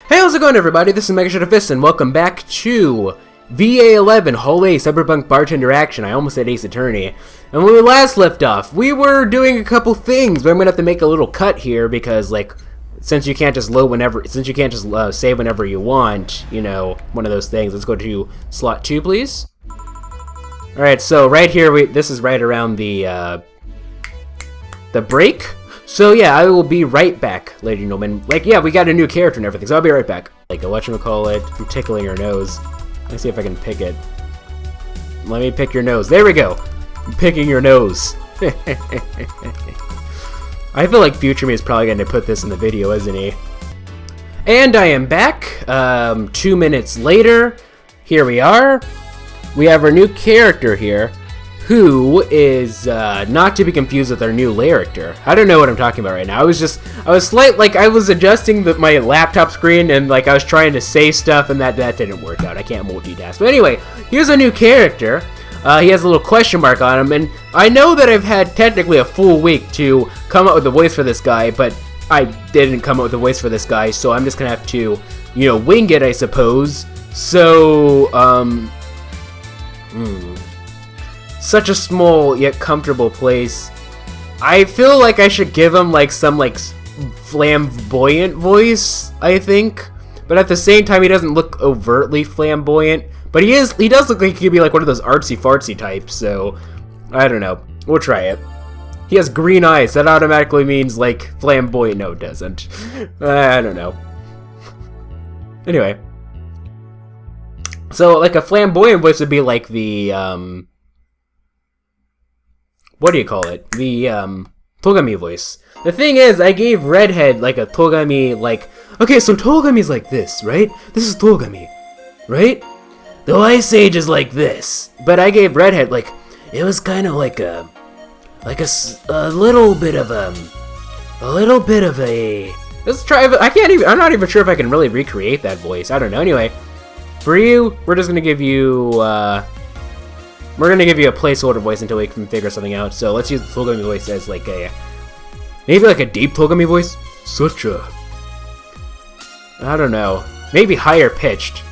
Hey, how's it going, everybody? This is MegaShadowFist, and welcome back to VA-11 Hallway Cyberpunk Bartender action. I almost said Ace Attorney. And when we last left off, we were doing a couple things, but I'm gonna have to make a little cut here because, like, since you can't just save whenever you want, you know, one of those things. Let's go to slot 2, please. All right, so right here, this is right around the break. So yeah, I will be right back, ladies and gentlemen. Like, yeah, we got a new character and everything, so I'll be right back. Like, whatchamacallit, I'm tickling your nose. Let me see if I can pick it. Let me pick your nose. There we go. I'm picking your nose. I feel like Future Me is probably going to put this in the video, isn't he? And I am back. 2 minutes later. Here we are. We have our new character here, who is not to be confused with our new character. I don't know what I'm talking about right now. I was adjusting my laptop screen and like I was trying to say stuff and that didn't work out. I can't multitask. But anyway, here's a new character. He has a little question mark on him, and I know that I've had technically a full week to come up with a voice for this guy, but I didn't come up with a voice for this guy, so I'm just gonna have to, you know, wing it, I suppose. So, such a small yet comfortable place. I feel like I should give him like some like flamboyant voice, I think. But at the same time, he doesn't look overtly flamboyant. But he does look like he could be like one of those artsy-fartsy types, so I don't know. We'll try it. He has green eyes. That automatically means like flamboyant. No, it doesn't. I don't know. Anyway. So like a flamboyant voice would be like the what do you call it? The Togami voice. The thing is, I gave Redhead like a Togami, like, okay, so Togami's like this, right? This is Togami, right? The Ice Age is like this, but I gave Redhead like, it was kind of like a little bit of a. Let's try. I'm not even sure if I can really recreate that voice. I don't know. Anyway, for you, we're just gonna give you. We're gonna give you a placeholder voice until we can figure something out. So let's use the Togami voice as like maybe like a deep Togami voice. I don't know. Maybe higher pitched.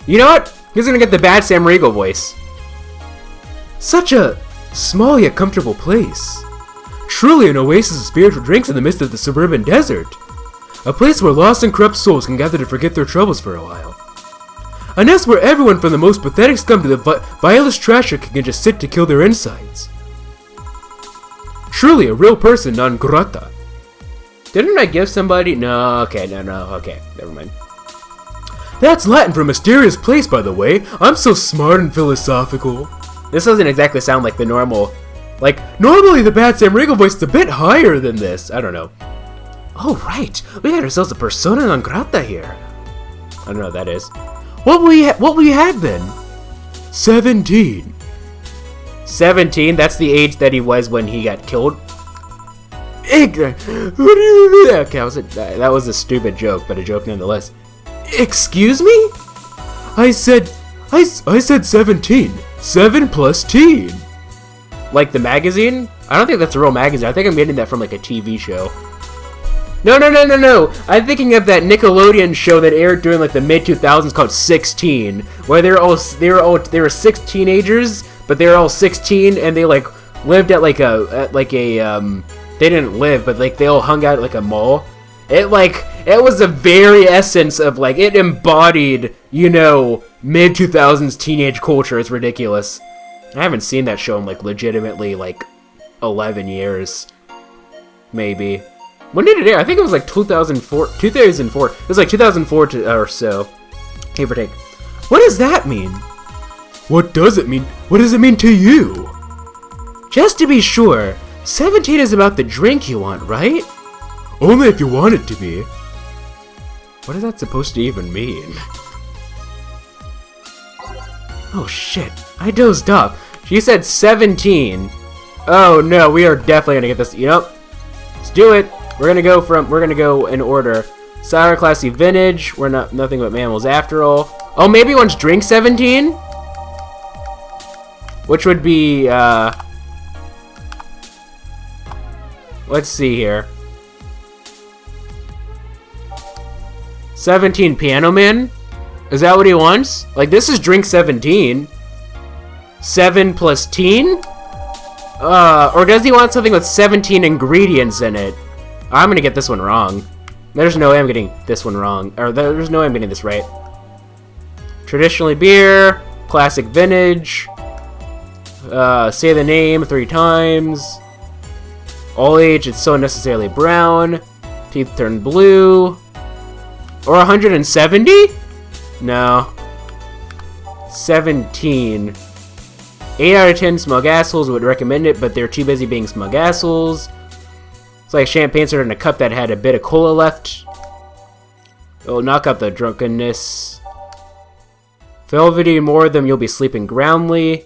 You know what? He's gonna get the Bad Sam Riegel voice. Such a small yet comfortable place. Truly an oasis of spiritual drinks in the midst of the suburban desert. A place where lost and corrupt souls can gather to forget their troubles for a while. A nest where everyone from the most pathetic scum to the vilest trasher can just sit to kill their insides. Truly a real person non grata. Didn't I give somebody? No, okay, okay, never mind. That's Latin for mysterious place, by the way. I'm so smart and philosophical. This doesn't exactly sound like the normal. Like, normally the Bad Sam Riegel voice is a bit higher than this. I don't know. Oh, right. We got ourselves a persona non grata here. I don't know what that is. What will we have then? 17. 17? That's the age that he was when he got killed? Okay, that was a stupid joke, but a joke nonetheless. Excuse me? I said 17. 7 plus teen. Like the magazine? I don't think that's a real magazine. I think I'm getting that from like a TV show. No. I'm thinking of that Nickelodeon show that aired during like the mid-2000s called 16, where they were 6 teenagers, but they were all 16 and they like lived at they didn't live, but like they all hung out at like a mall. It was the very essence of like, it embodied, you know, mid-2000s teenage culture. It's ridiculous. I haven't seen that show in like legitimately like 11 years. Maybe. When did it air? I think it was like 2004. 2004. It was like 2004 or so. Give or take. What does that mean? What does it mean? What does it mean to you? Just to be sure, 17 is about the drink you want, right? Only if you want it to be. What is that supposed to even mean? Oh shit, I dozed off. She said 17. Oh no, we are definitely gonna get this. Yep. Let's do it. We're gonna go in order. Sour classy vintage. We're nothing but mammals after all. Oh, maybe one's drink 17? Which would be let's see here. 17 Piano Man? Is that what he wants? Like, this is drink 17. 7 plus teen? Or does he want something with 17 ingredients in it? I'm gonna get this one wrong. There's no way I'm getting this one wrong. Or there's no way I'm getting this right. Traditionally beer. Classic vintage. Say the name 3 times. All age, it's so unnecessarily brown. Teeth turn blue. Or 170? No. 17. 8 out of 10 smug assholes would recommend it, but they're too busy being smug assholes. It's like champagne served in a cup that had a bit of cola left. It'll knock out the drunkenness. Velvety more of them, you'll be sleeping groundly.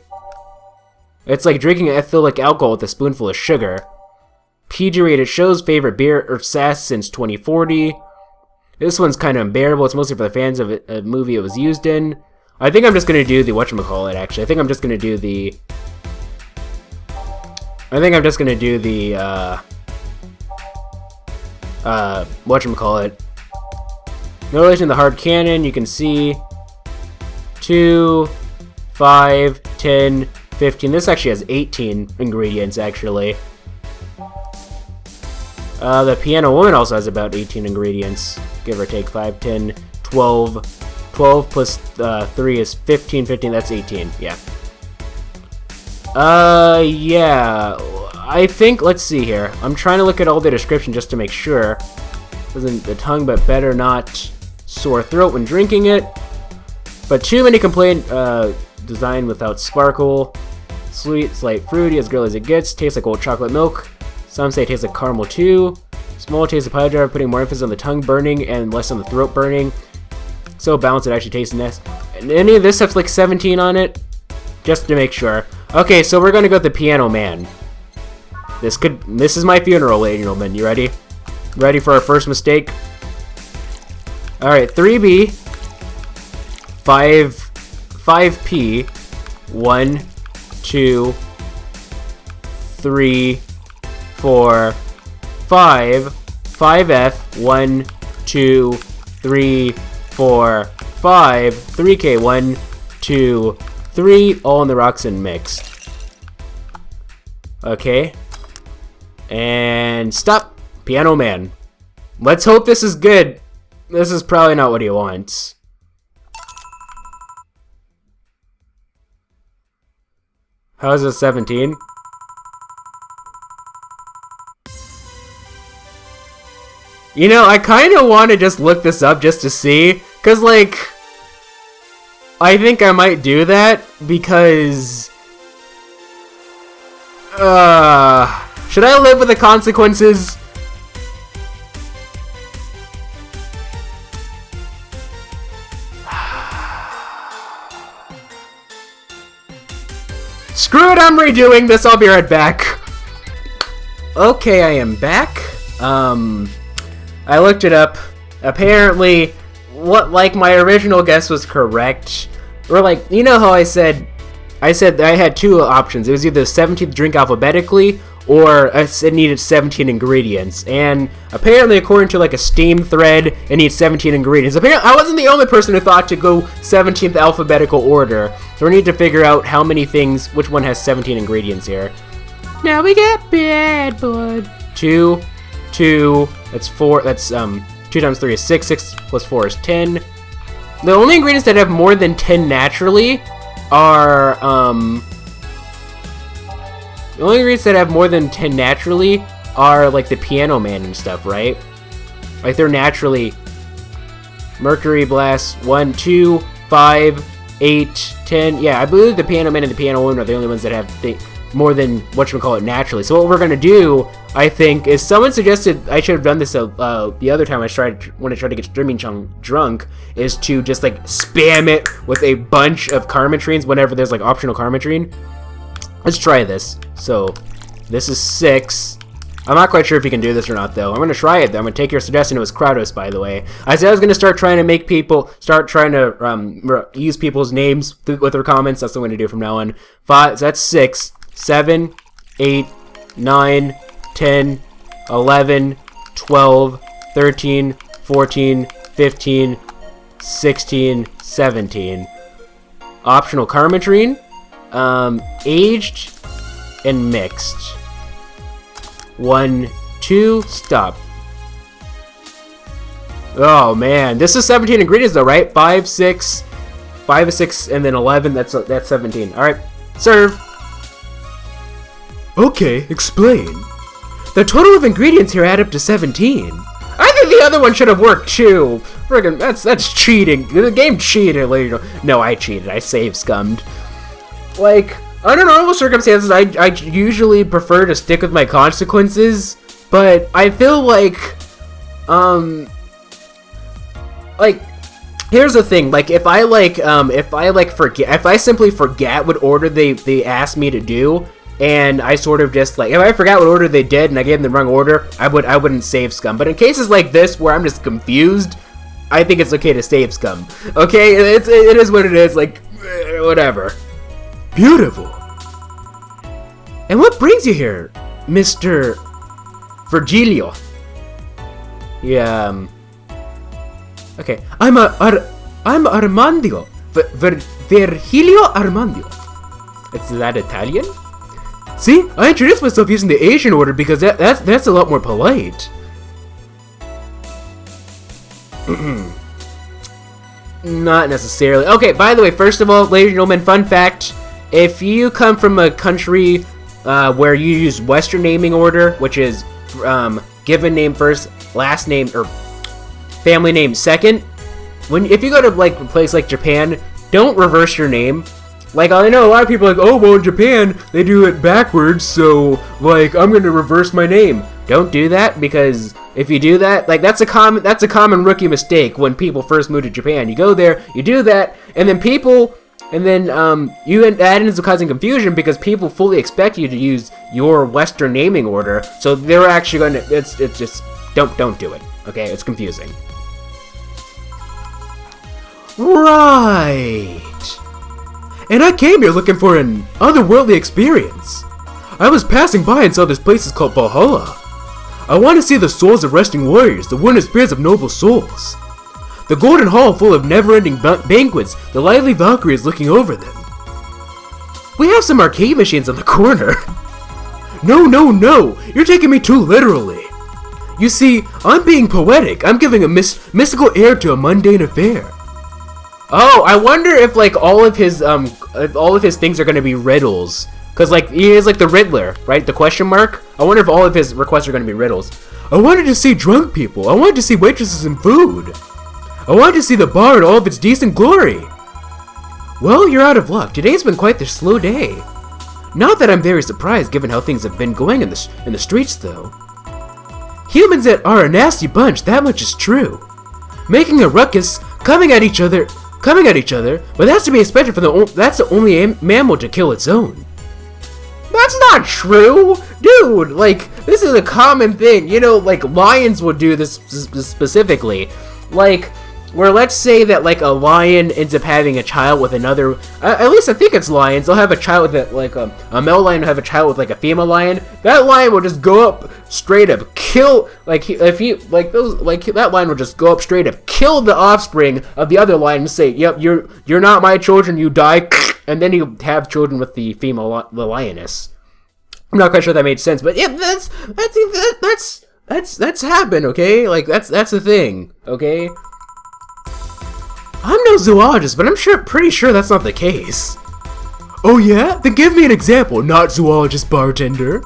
It's like drinking ethylic alcohol with a spoonful of sugar. PG-rated shows, favorite beer or sass since 2040. This one's kind of unbearable. It's mostly for the fans of a movie it was used in. I think I'm just gonna do the whatchamacallit, actually. I think I'm just gonna do the whatchamacallit. No relation to the hard canon, you can see 2, 5, 10, 15. This actually has 18 ingredients, actually. The Piano Woman also has about 18 ingredients, give or take 5, 10, 12. 12 plus 3 is 15, 15, that's 18, yeah. Yeah, I think, let's see here. I'm trying to look at all the description just to make sure. Isn't the tongue, but better not sore throat when drinking it. But too many complain, design without sparkle. Sweet, slight fruity, as girly as it gets. Tastes like old chocolate milk. Some say it tastes like caramel too. Small taste of pie jar, putting more emphasis on the tongue burning and less on the throat burning. So balanced, it actually tastes nice. And any of this stuff's like 17 on it, just to make sure. Okay, so we're gonna go with the Piano Man. This is my funeral, ladies and gentlemen. You ready? Ready for our first mistake? All right, 3B, 5P, 1, 2, 3, 4, 5, 5F, 1, 2, 3, 4, 5, 3K, 1, 2, 3, all in the rocks and mixed. Okay. And stop. Piano Man. Let's hope this is good. This is probably not what he wants. How is this 17? You know, I kind of want to just look this up just to see, because, like, I think I might do that, because, should I live with the consequences? Screw it, I'm redoing this, I'll be right back. Okay, I am back. I looked it up. Apparently, my original guess was correct. Or like, you know how I said I had 2 options. It was either the 17th drink alphabetically, or it needed 17 ingredients. And apparently, according to like a Steam thread, it needs 17 ingredients. Apparently, I wasn't the only person who thought to go 17th alphabetical order. So we need to figure out how many things, which one has 17 ingredients here. Now we got Bad Blood. 2, that's 4, that's 2 times 3 is 6, 6 plus 4 is 10. The only ingredients that have more than 10 naturally are, the only ingredients that have more than 10 naturally are, like, the Piano Man and stuff, right? Like, they're naturally Mercury Blast, 1, 2, 5, 8, 10. Yeah, I believe the Piano Man and the Piano Woman are the only ones that have more than whatchamacallit naturally. So what we're gonna do, I think, is someone suggested I should have done this the other time when I tried to get streaming drunk, is to just like spam it with a bunch of Karmatrines whenever there's like optional Karmatrine. Let's try this. So this is 6. I'm not quite sure if you can do this or not, though. I'm gonna try it though. I'm gonna take your suggestion. It was Kratos, by the way. I said I was gonna start trying to make people use people's names with their comments. That's what I'm gonna do from now on. 5. So that's 6, 7, 8, 9, 10, 11, 12, 13, 14, 15, 16, 17. Optional Carmetrine, aged and mixed. 1, 2, stop. Oh man, this is 17 ingredients though, right? 5, 6, and then 11. That's 17. All right, serve. Okay, explain. The total of ingredients here add up to 17. I think the other one should have worked too. Friggin', that's cheating. The game cheated, ladies and gentlemen. No, I cheated. I save scummed. Like, under normal circumstances, I usually prefer to stick with my consequences, but I feel like, here's the thing. Like, if I simply forget what order they asked me to do, and I sort of just, like, if I forgot what order they did and I gave them the wrong order, I wouldn't save scum. But in cases like this where I'm just confused, I think it's okay to save scum. Okay, it is what it is. Like, whatever. Beautiful. And what brings you here, Mr. Virgilio? Yeah. Okay, I'm Armando. Virgilio Armando. Is that Italian? See, I introduced myself using the Asian order because that's a lot more polite. Not necessarily. Okay, by the way, first of all, ladies and gentlemen, fun fact. If you come from a country where you use Western naming order, which is given name first, last name, or family name second, if you go to like a place like Japan, don't reverse your name. Like, I know a lot of people are like, oh, well, in Japan, they do it backwards, so, like, I'm gonna reverse my name. Don't do that, because if you do that, like, that's a common rookie mistake when people first move to Japan. You go there, you do that, and then that ends up causing confusion because people fully expect you to use your Western naming order, so they're actually gonna, it's just, don't do it, okay? It's confusing. Right. And I came here looking for an otherworldly experience. I was passing by and saw this place is called Vallhalla. I want to see the souls of resting warriors, the wondrous spirits of noble souls. The golden hall full of never-ending banquets, the lively Valkyries looking over them. We have some arcade machines on the corner. No, you're taking me too literally. You see, I'm being poetic. I'm giving a mystical air to a mundane affair. Oh, I wonder if like all of his things are gonna be riddles, cause like he is like the Riddler, right? The question mark. I wonder if all of his requests are gonna be riddles. I wanted to see drunk people. I wanted to see waitresses and food. I wanted to see the bar in all of its decent glory. Well, you're out of luck. Today's been quite the slow day. Not that I'm very surprised, given how things have been going in the streets, though. Humans are a nasty bunch. That much is true. Making a ruckus, coming at each other, but that's to be expected that's the only mammal to kill its own. That's not true! Dude, like, this is a common thing. You know, like, lions would do this specifically. Like, where let's say that, like, a lion ends up having a child with another, at least I think it's lions, they'll have a child with, a male lion will have a child with, like, a female lion. That lion will just go up, straight up, kill, that lion will just go up straight up, kill the offspring of the other lion and say, yep, you're not my children, you die, and then you have children with the female, the lioness. I'm not quite sure that made sense, but yeah, that's happened, okay? Like, that's the thing, okay? I'm no zoologist, but I'm pretty sure that's not the case. Oh yeah? Then give me an example, not zoologist bartender.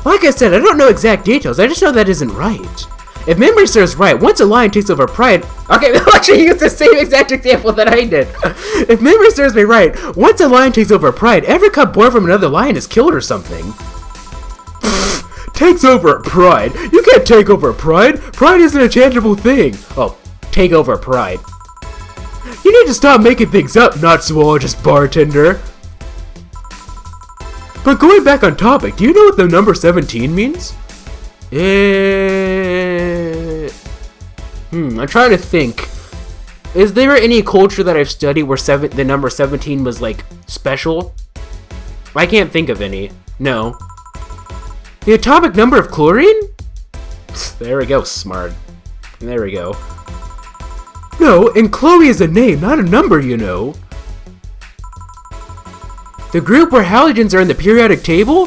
Like I said, I don't know exact details, I just know that isn't right. If memory serves right, once a lion takes over pride... Okay, I'll actually use the same exact example that I did. If memory serves me right, once a lion takes over pride, every cub born from another lion is killed or something. Takes over pride? You can't take over pride. Pride isn't a tangible thing. Oh, take over pride. You need to stop making things up, not zoologist bartender. But going back on topic, do you know what the number 17 means? I'm trying to think. Is there any culture that I've studied where the number 17 was, like, special? I can't think of any. No. The atomic number of chlorine? There we go, smart. There we go. No, and Chloe is a name, not a number, you know. The group where halogens are in the periodic table?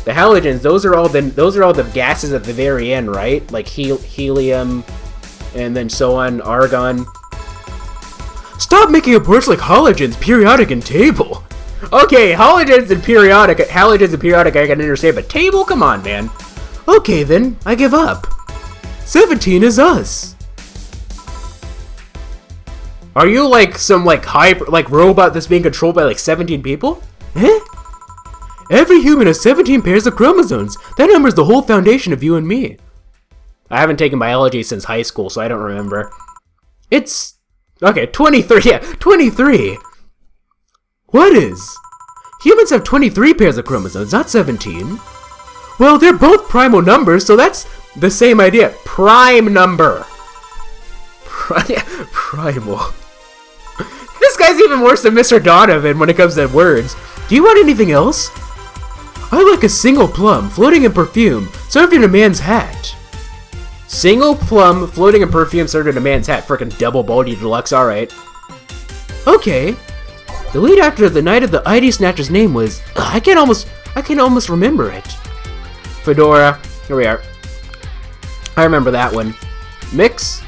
The halogens, those are all the gases at the very end, right? Like helium, and then so on, argon. Stop making up words like halogens, periodic, and table. Okay, halogens and periodic I can understand, but table? Come on, man. Okay then, I give up. 17 is us. Are you like some like robot that's being controlled by like 17 people? Eh? Every human has 17 pairs of chromosomes. That number is the whole foundation of you and me. I haven't taken biology since high school, so I don't remember. It's... okay, 23, yeah, 23. What is? Humans have 23 pairs of chromosomes, not 17. Well, they're both primal numbers, so that's the same idea. Prime number. Primal. This guy's even worse than Mr. Donovan when it comes to words. Do you want anything else? I like a single plum floating in perfume served in a man's hat. Single plum floating in perfume served in a man's hat. Frickin' double baldy deluxe, alright. Okay. The lead actor of the night of the ID Snatcher's name was... I can almost remember it. Fedora. Here we are. I remember that one. Mix.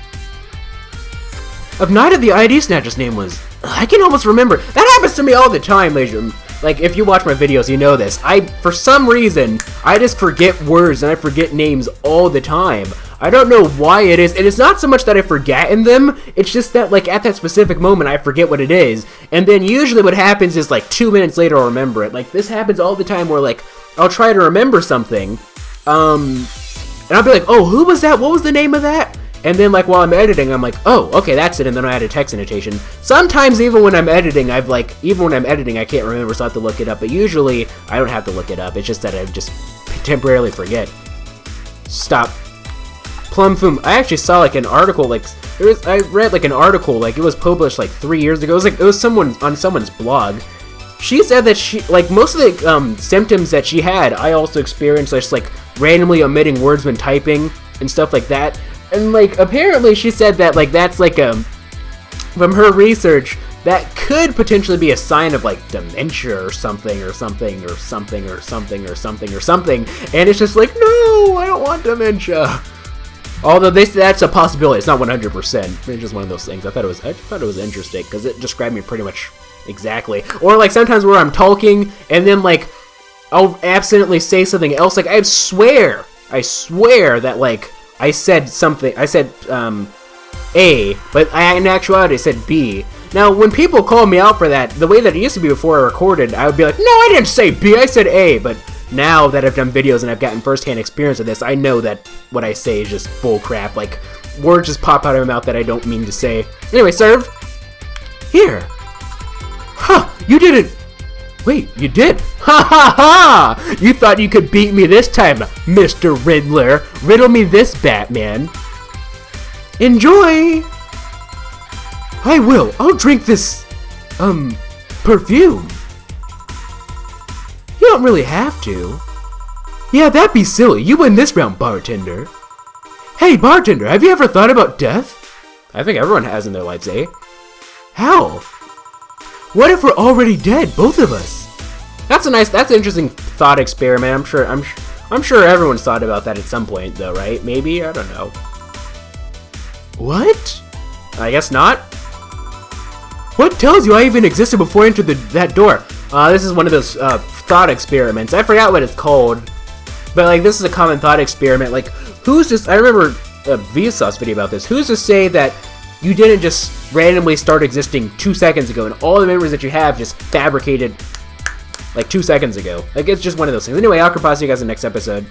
Of night of the ID Snatcher's name was... I can almost remember. That happens to me all the time, ladies. Like, if you watch my videos, you know this. For some reason, I just forget words and I forget names all the time. I don't know why it is, and it's not so much that I've forgotten them, it's just that, like, at that specific moment, I forget what it is, and then usually what happens is, like, 2 minutes later, I'll remember it. Like, this happens all the time where, like, I'll try to remember something, and I'll be like, oh, who was that? What was the name of that? And then, like, while I'm editing, I'm like, oh, okay, that's it, and then I add a text annotation. Sometimes, even when I'm editing, I can't remember, so I have to look it up, but usually, I don't have to look it up. It's just that I just temporarily forget. Stop. Plum Foom. I actually saw, like, an article, like, I read, like, an article, like, it was published, like, 3 years ago. It was someone, on someone's blog. She said that she, like, most of the, symptoms that she had, I also experienced, just, like, randomly omitting words when typing, and stuff like that. And, like, apparently she said that, like, that's, like, from her research, that could potentially be a sign of, like, dementia or something, or something, or something, or something, or something, or something. And it's just like, no, I don't want dementia. Although that's a possibility. It's not 100%. It's just one of those things. I thought it was interesting, because it described me pretty much exactly. Or, like, sometimes where I'm talking, and then, like, I'll accidentally say something else. Like, I swear that, like, I said something, A, but in actuality I said B. Now, when people call me out for that, the way that it used to be before I recorded, I would be like, no, I didn't say B, I said A, but now that I've done videos and I've gotten first-hand experience of this, I know that what I say is just bull crap. Like, words just pop out of my mouth that I don't mean to say. Anyway, serve. Here. Huh, you didn't. Wait, you did? Ha ha ha! You thought you could beat me this time, Mr. Riddler. Riddle me this, Batman. Enjoy! I will. I'll drink this, perfume. You don't really have to. Yeah, that'd be silly. You win this round, bartender. Hey, bartender, have you ever thought about death? I think everyone has in their lives, eh? How? What if we're already dead, both of us? That's an interesting thought experiment. I'm sure everyone's thought about that at some point, though, right? Maybe? I don't know. What? I guess not. What tells you I even existed before I entered that door? This is one of those thought experiments. I forgot what it's called, but like this is a common thought experiment. Like, who's this? I remember a Vsauce video about this. Who's to say that you didn't just randomly start existing 2 seconds ago, and all the memories that you have just fabricated like 2 seconds ago? Like, it's just one of those things. Anyway, I'll see you guys in the next episode.